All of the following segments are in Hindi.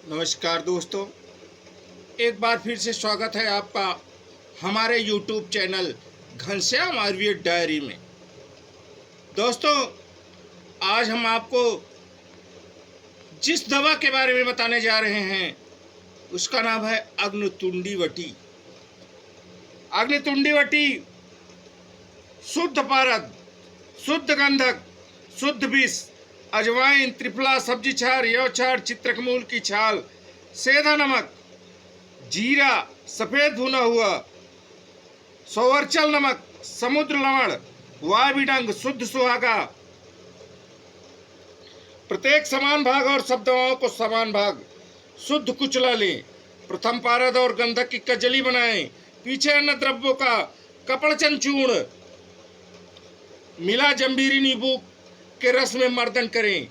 नमस्कार दोस्तों, एक बार फिर से स्वागत है आपका हमारे YouTube channel Ghanshyam Ayurveda diary में। दोस्तों, आज हम आपको जिस दवा के बारे में बताने जा रहे हैं उसका नाम है अग्नितुंडी वटी। अग्नितुंडी वटी शुद्ध पारद, शुद्ध गंधक, शुद्ध विष, अजवाइन, त्रिफला, सब्जी छार, यव छार, चित्रकमूल की छाल, सेंधा नमक, जीरा, सफेद भुना हुआ, सौवर्चल नमक, समुद्र लवण, वायविडंग, शुद्ध सुहागा, प्रत्येक समान भाग और सब दवाओं को समान भाग, शुद्ध कुचला लें। प्रथम पारद और गंधक की कजली बनाएं। पीछे अन्य द्रव्यों का कपड़चन चूर्ण मिला जंबीरी नींबू के रस में मर्दन करें।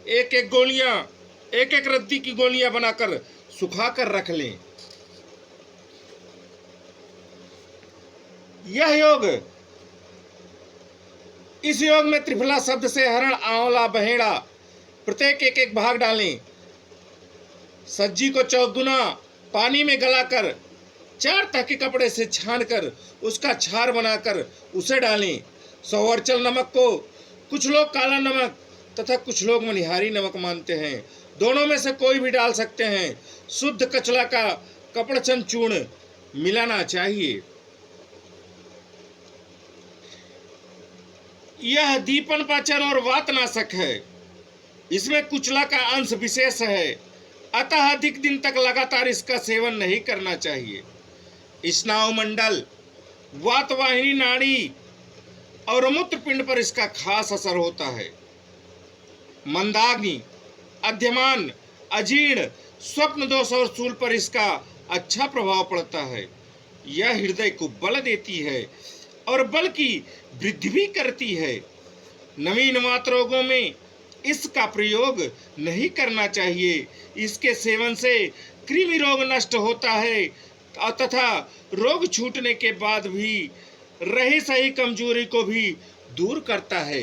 एक एक रद्दी की गोलियां बनाकर सुखाकर रख लें। इस योग में त्रिफला शब्द से हरण, आंवला, बहेड़ा प्रत्येक एक भाग डालें। सज्जी को चौगुना पानी में गलाकर 4 तह के कपड़े से छानकर उसका छार बनाकर उसे डालें। सौवर्चल नमक को कुछ लोग काला नमक तथा कुछ लोग मनिहारी नमक मानते हैं। दोनों में से कोई भी डाल सकते हैं। शुद्ध कचला का कपड़चन चूर्ण मिलाना चाहिए। यह दीपन पाचन और वातनाशक है। इसमें कुचला का अंश विशेष है, अतः अधिक दिन तक लगातार इसका सेवन नहीं करना चाहिए। स्नायु मंडल, वातवाहिनी नाड़ी और मूत्रपिंड पर इसका खास असर होता है। मंदाग्नि, अध्यमान, अजीर्ण, स्वप्न दोष और शूल पर इसका अच्छा प्रभाव पड़ता है। यह हृदय को बल देती है और बल की वृद्धि भी करती है। नवीन वात रोगों में इसका प्रयोग नहीं करना चाहिए। इसके सेवन से कृमि रोग नष्ट होता है तथा रोग छूटने के बाद भी रही सही कमजोरी को भी दूर करता है।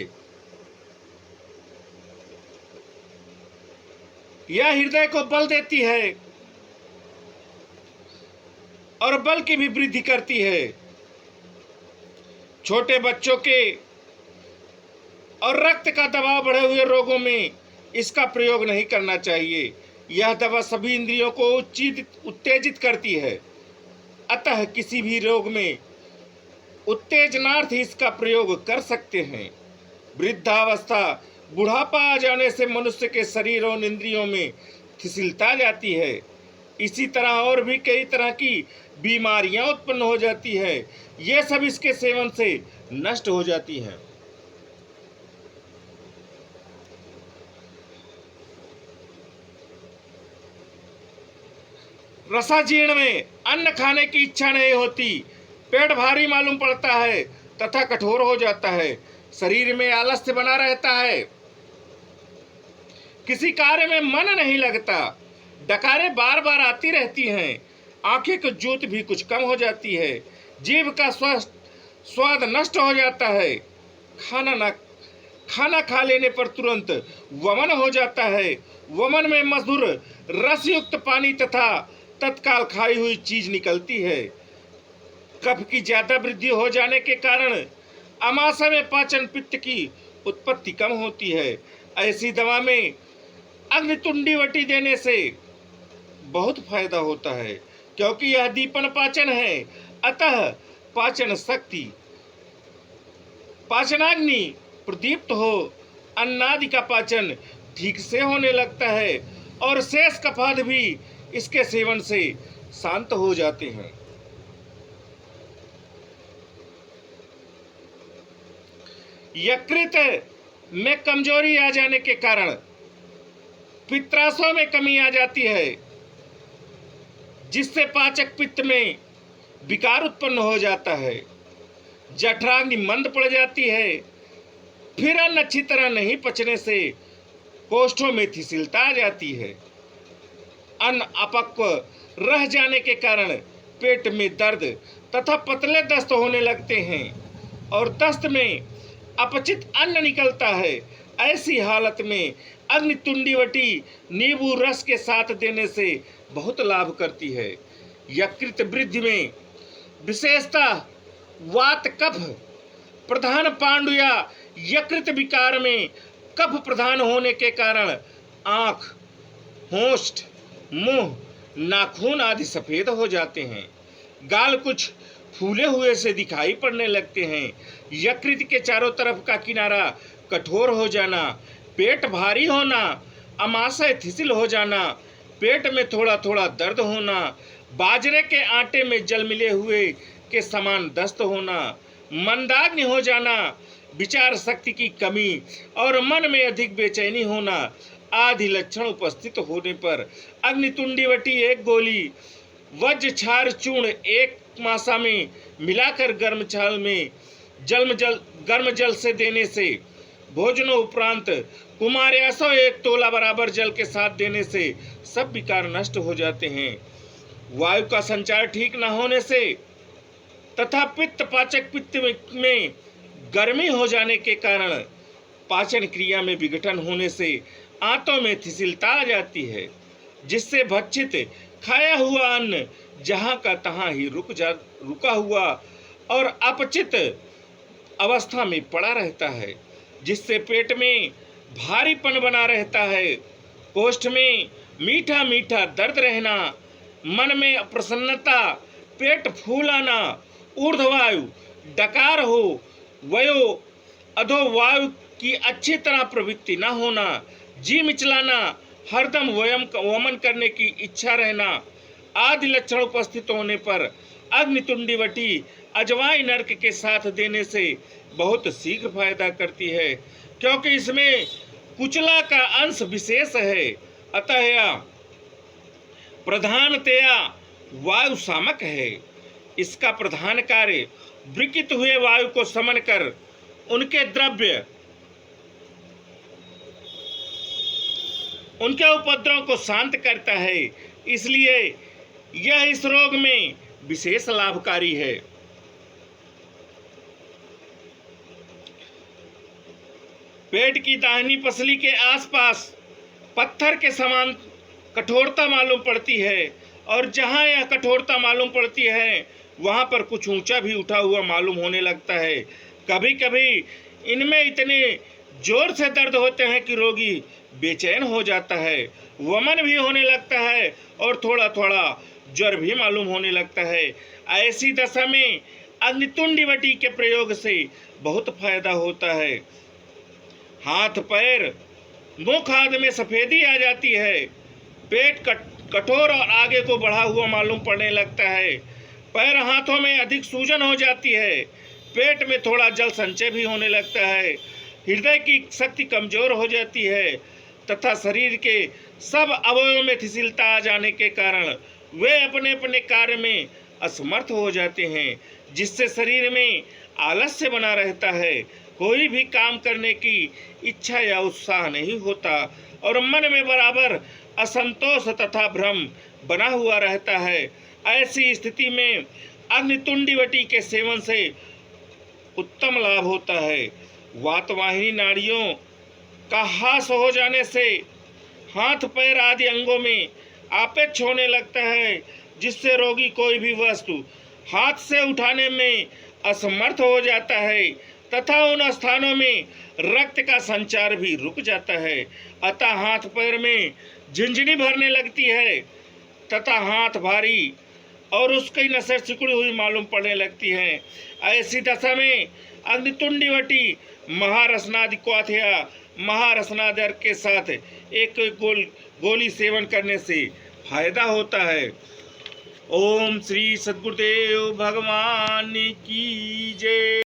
यह हृदय को बल देती है और बल की भी वृद्धि करती है। छोटे बच्चों के और रक्त का दबाव बढ़े हुए रोगों में इसका प्रयोग नहीं करना चाहिए। यह दवा सभी इंद्रियों को उत्तेजित करती है, अतः किसी भी रोग में उत्तेजनार्थ इसका प्रयोग कर सकते हैं। वृद्धावस्था, बुढ़ापा आ जाने से मनुष्य के शरीर और इंद्रियों में फिसलता जाती है। इसी तरह और भी कई तरह की बीमारियां उत्पन्न हो जाती है। ये सब इसके सेवन से नष्ट हो जाती हैं। रसाजीर्ण में अन्न खाने की इच्छा नहीं होती, पेट भारी मालूम पड़ता है तथा कठोर हो जाता है। शरीर में आलस्य बना रहता है, किसी कार्य में मन नहीं लगता, डकारें बार बार आती रहती हैं, आंखें की ज्योति भी कुछ कम हो जाती है, जीभ का स्वाद नष्ट हो जाता है, खाना खा लेने पर तुरंत वमन हो जाता है। वमन में मधुर रसयुक्त पानी तथा तत्काल खाई हुई चीज निकलती है। कफ की ज्यादा वृद्धि हो जाने के कारण अमाशय में पाचन पित्त की उत्पत्ति कम होती है। ऐसी दवा में अग्नितुंडी वटी देने से बहुत फायदा होता है, क्योंकि यह दीपन पाचन है, अतः पाचन शक्ति, पाचनाग्नि प्रदीप्त हो अन्नादि का पाचन ठीक से होने लगता है और शेष कफाद भी इसके सेवन से शांत हो जाते हैं। यकृत में कमजोरी आ जाने के कारण पित्राशयों में कमी आ जाती है, जिससे पाचक पित्त में विकार उत्पन्न हो जाता है। जठराग्नि मंद पड़ जाती है, फिर अन्न अच्छी तरह नहीं पचने से कोष्ठों में थिसिलता आ जाती है। अन्न अपक्व रह जाने के कारण पेट में दर्द तथा पतले दस्त होने लगते हैं और दस्त में अपचित अन्न निकलता है। ऐसी हालत में अग्नितुंडीवटी नींबू रस के साथ देने से बहुत लाभ करती है। यकृत वृद्धि में विशेषतः वात कफ प्रधान पांडु या यकृत विकार में कफ प्रधान होने के कारण आंख, होंठ, मुंह, नाखून आदि सफेद हो जाते हैं। गाल कुछ फूले हुए से दिखाई पड़ने लगते हैं। यकृत के चारों तरफ का किनारा कठोर हो जाना, पेट भारी होना, अमाशय थिसिल हो जाना, पेट में थोड़ा थोड़ा दर्द होना, बाजरे के आटे में जल मिले हुए के समान दस्त होना, मंदाग्नि हो जाना, विचार शक्ति की कमी और मन में अधिक बेचैनी होना आदि लक्षण उपस्थित होने पर अग्नितुंडीवटी एक गोली वज्र क्षार चूर्ण एक मासा में मिलाकर गर्म जल से देने से, भोजनों उपरांत कुमार्यासो एक तोला बराबर जल के साथ देने से सब विकार नष्ट हो जाते हैं। वायु का संचार ठीक न होने से तथा पित्त पाचक पित्त में गर्मी हो जाने के कारण पाचन क्रिया में विघटन होने से आंतों में थिसिलता आ जाती है, जिससे भक्षित खाया हुआ अन्न जहां का तहां ही रुका हुआ और अपचित अवस्था में पड़ा रहता है, जिससे पेट में भारीपन बना रहता है, कोष्ठ में मीठा मीठा दर्द रहना, मन में अप्रसन्नता, पेट फूलाना, ऊर्ध्ववायु डकार हो, वयो अधोवायु की अच्छी तरह प्रवृत्ति न होना, जी मिचलाना, हरदम वमन करने की इच्छा रहना आदि लक्षण उपस्थित होने पर अग्नितुंडीवटी अजवाइन अर्क के साथ देने से बहुत शीघ्र फायदा करती है, क्योंकि इसमें कुचला का अंश विशेष है। अतः यह प्रधानतया वायु सामक है। इसका प्रधान कार्य विकृत हुए वायु को समन कर उनके उपद्रव को शांत करता है। इसलिए यह इस रोग में विशेष लाभकारी है। पेट की दाहिनी पसली के आसपास पत्थर के समान कठोरता मालूम पड़ती है, और जहां यह कठोरता मालूम पड़ती है वहां पर कुछ ऊंचा भी उठा हुआ मालूम होने लगता है। कभी कभी इनमें इतने जोर से दर्द होते हैं कि रोगी बेचैन हो जाता है, वमन भी होने लगता है और थोड़ा थोड़ा ज्वर भी मालूम होने लगता है। ऐसी दशा में अग्नितुंडीवटी के प्रयोग से बहुत फायदा होता है। हाथ पैर मुख आदि में सफेदी आ जाती है, पेट कठोर और आगे को बढ़ा हुआ मालूम पड़ने लगता है, पैर हाथों में अधिक सूजन हो जाती है, पेट में थोड़ा जल संचय भी होने लगता है, हृदय की शक्ति कमजोर हो जाती है तथा शरीर के सब अवयवों में शिथिलता आ जाने के कारण वे अपने अपने कार्य में असमर्थ हो जाते हैं, जिससे शरीर में आलस्य बना रहता है, कोई भी काम करने की इच्छा या उत्साह नहीं होता और मन में बराबर असंतोष तथा भ्रम बना हुआ रहता है। ऐसी स्थिति में अग्नितुंडीवटी के सेवन से उत्तम लाभ होता है। वातवाहिनी नाड़ियों का ह्रास हो जाने से हाथ पैर आदि अंगों में आपेक्ष होने लगता है, जिससे रोगी कोई भी वस्तु हाथ से उठाने में असमर्थ हो जाता है तथा उन स्थानों में रक्त का संचार भी रुक जाता है। अतः हाथ पैर में झिंझनी भरने लगती है तथा हाथ भारी और उसकी नसें सिकुड़ी हुई मालूम पड़ने लगती हैं। ऐसी दशा में अग्नितुंडीवटी महारसनादि क्वाथया महारसनादि के साथ एक गोली सेवन करने से फायदा होता है। ओम श्री सद्गुरुदेव भगवान की जय।